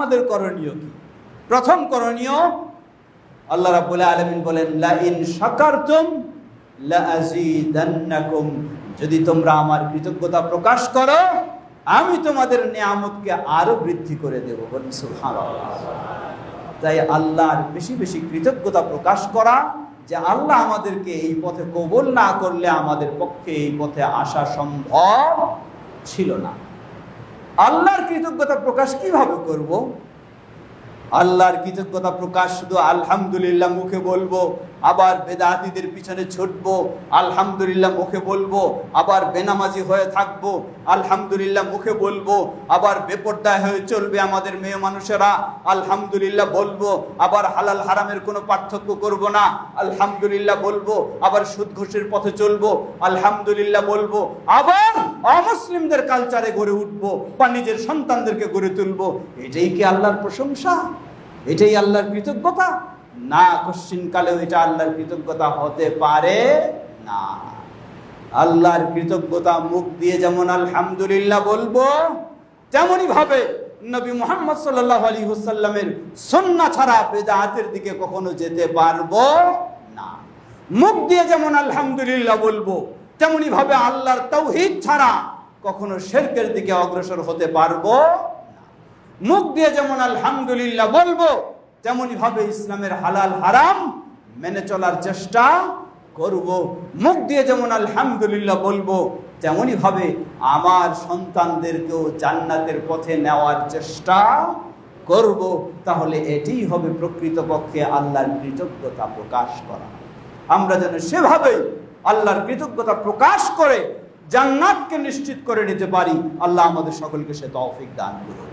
আমাদের করণীয় কি? প্রথম করণীয়, আল্লাহ রাব্বুল আলামিন বলেন, লা ইন শাকারতুম লা আযীদান্নাকুম, যদি তোমরা আমার কৃতজ্ঞতা প্রকাশ করো আমি তোমাদের নিয়ামতকে আরো বৃদ্ধি করে দেব। বলুন সুবহানাল্লাহ। তাই আল্লাহর বেশি বেশি কৃতজ্ঞতা প্রকাশ করা, যে আল্লাহ আমাদেরকে এই পথে কবুল না করলে আমাদের পক্ষে এই পথে আসা সম্ভব ছিল না। আল্লাহর কৃতজ্ঞতা প্রকাশ কিভাবে করব? আল্লাহর কৃতজ্ঞতা প্রকাশ শুধু আলহামদুলিল্লাহ মুখে বলবো, আবার বেদাতীদের পিছনে ছুটবো, আলহামদুলিল্লাহ মুখে বলবো, আবার বেনামাজি হয়ে থাকবো, আলহামদুলিল্লাহ মুখে বলবো, আবার বেপরদায় হয়ে চলবে আমাদের মেয়ে মানুষেরা, আলহামদুলিল্লাহ বলবো, আবার হালাল হারামের কোনো পার্থক্য করব না, আলহামদুলিল্লাহ বলবো, আবার সুদ ঘুষের পথে চলবো, আলহামদুলিল্লাহ বলবো, আবার অমুসলিমদের কালচারে গড়ে উঠবো বা নিজের সন্তানদেরকে গড়ে তুলবো। এটাই কি আল্লাহর প্রশংসা? এটাই আল্লাহর কৃতজ্ঞতা? না, কোশ্চিনকালেও এটা আল্লাহর কৃতজ্ঞতা হতে পারে না। আল্লাহর কৃতজ্ঞতা মুখ দিয়ে যেমন আলহামদুলিল্লাহ বলবো, তেমনি ভাবে নবী মুহাম্মদ সাল্লাল্লাহু আলাইহি ওয়াসাল্লামের সুন্নাহ ছাড়া বিদআতের দিকে কখনো যেতে পারবো না। মুখ দিয়ে যেমন আলহামদুলিল্লাহ বলবো, তেমনি ভাবে আল্লাহর তাওহীদ ছাড়া কখনো শিরকের দিকে অগ্রসর হতে পারবো না। মুখ দিয়ে যেমন আলহামদুলিল্লাহ বলবো, তেমনি ভাবে ইসলামের হালাল হারাম মেনে চলার চেষ্টা করব। মুখ দিয়ে যেমন আলহামদুলিল্লাহ বলবো, তেমনি ভাবে আমার সন্তানদেরকেও জান্নাতের পথে নেওয়ার চেষ্টা করব। তাহলে এটাই হবে প্রকৃতপক্ষে আল্লাহর কৃতজ্ঞতা প্রকাশ করা। আমরা যেন সেভাবেই আল্লাহর কৃতজ্ঞতা প্রকাশ করে জান্নাতকে নিশ্চিত করে নিতে পারি। আল্লাহ আমাদের সকলকে সে তৌফিক দান করুন।